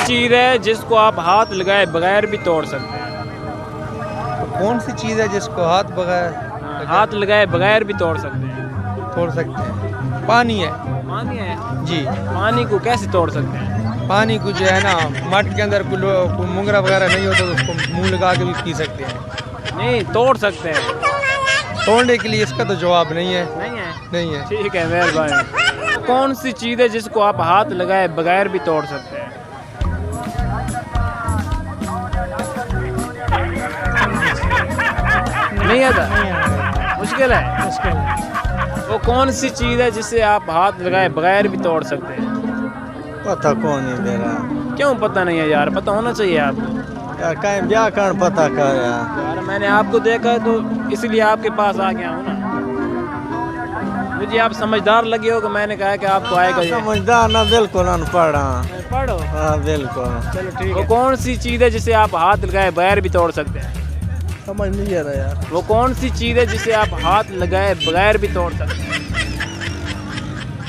चीज़ है जिसको आप हाथ लगाए बगैर भी तोड़ सकते हैं? कौन सी चीज़ है जिसको हाथ हाथ लगाए बगैर भी तोड़ सकते हैं? तोड़ सकते हैं? पानी है पानी है जी। पानी को कैसे तोड़ सकते हैं? पानी को जो है ना, मट के अंदर कोई मुंगरा वगैरह नहीं होता तो उसको मुंह लगा के भी पी सकते हैं। नहीं तोड़ सकते हैं। तोड़ने के लिए इसका तो जवाब नहीं है। नहीं है? नहीं है। ठीक है, मेहरबानी। कौन सी चीज़ है जिसको आप हाथ लगाए बगैर भी तोड़ सकते हैं? नहीं आता? मुश्किल है। वो कौन सी चीज़ है जिसे आप हाथ लगाए बगैर भी तोड़ सकते हैं? पता कौन नहीं दे रहा क्यों पता नहीं है यार? पता होना चाहिए आपको यार, कहीं व्याकरण पता कर यार। मैंने आपको देखा तो इसलिए आपके पास आ गया हूँ ना। मुझे आप समझदार लगे हो कि मैंने कहा कि आपको आएगा ये। समझदार ना, बिल्कुल अनपढ़। पढ़ो। हाँ बिल्कुल। चलो ठीक है। वो कौन सी चीज़ है जिसे आप हाथ लगाए बगैर भी तोड़ सकते हैं? समझ नहीं आ रहा यार। वो कौन सी चीज़ है जिसे आप हाथ लगाए बगैर भी तोड़ सकते हैं?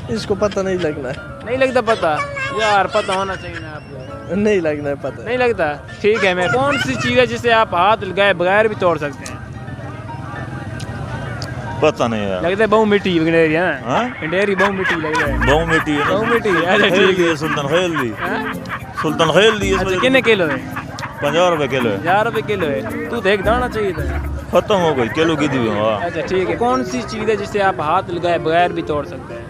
इसको पता नहीं लगना है। नहीं लगता पता? यार पता होना चाहिए ना आपको। नहीं लगना है पता। नहीं लगता? ठीक है। मैं कौन सी चीज़ है जिसे आप हाथ लगाए बगैर भी तोड़ सकते हैं? पता नहीं यार। लगता है बहु मिट्टी गंडेरी है ना? हाँ? गंडेरी बहु मिट्टी लग रहा है। बहु मिट्टी है। बहु मिट्टी है। अच्छा ठीक है। सुल्तान खेल दी। हाँ? सुल्तान खेल दी। अच्छा कितने किलो है? 50 रुपए किलो है। 1000 रुपये किलो है। तू देख दाना चाहिए था। खत्म हो गई किलो की दी। अच्छा ठीक है। कौन सी चीज़ है जिसे आप हाथ लगाए बगैर भी तोड़ सकते हैं?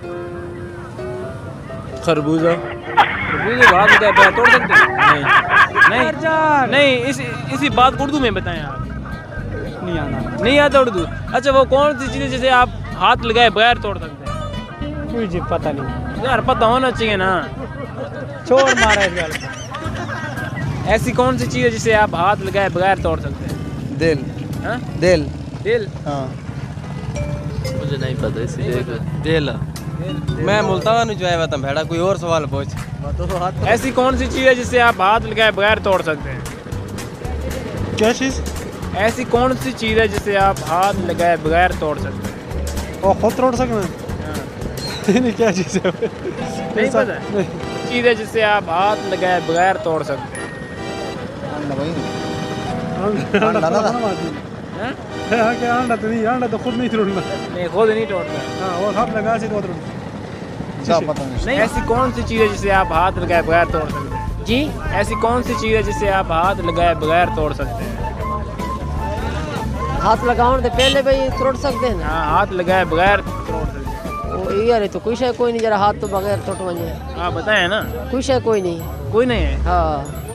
खरबूजा। खरबूजे को हाथ लगाए बगैर तोड़ सकते हैं? नहीं नहीं। इसी बात को उर्दू में बताएं आप। नहीं आना। नहीं आता उर्दू? अच्छा वो कौन सी चीज़ है जिसे आप हाथ लगाए बगैर तोड़ सकते हैं? मुझे पता नहीं। यार पता होना चाहिए ना। छोड़ मारा है। ऐसी कौन सी चीज़ है जिसे आप हाथ लगाए बगैर तोड़ सकते हैं? दिल। हाँ? दिल। दिल? हाँ मुझे नहीं पता इसलिए। दिल। मैं मुल्तान जो है वतन भेड़ा। कोई और सवाल पूछ। ऐसी कौन सी चीज़ है जिसे आप हाथ लगाए बगैर तोड़ सकते हैं? क्या चीज़? ऐसी कौन सी चीज़ है जिसे आप हाथ लगाए बगैर तोड़ सकते हैं? वो खुद तोड़ सकते हाँ। हैं? क्या चीज़ है? नहीं पता? चीज़ है जिसे आप हाथ लगाए बगैर तोड़ सकते हैं? हाँ? अंडा तो नहीं। अंडा तो खुद नहीं तोड़ना। नहीं खुद नहीं तोड़ता। हाँ, और हाथ लगा से तोड़। नहीं ऐसी कौन सी चीज़ है जिसे आप हाथ लगाए बगैर तोड़ सकते हैं? जी ऐसी कौन सी चीज़ है जिसे आप हाथ लगाए बगैर तोड़ सकते हैं? हाथ लगाओ तो पहले भाई तोड़ सकते हैं ना। हाँ हाथ लगाए बगैर तोड़ सकते हैं। वो यार तो कुछ है कोई नहीं जरा हाथ तो बगैर तोड़ वजे। आप बताएं ना। कुछ है कोई नहीं। कोई नहीं है? हाँ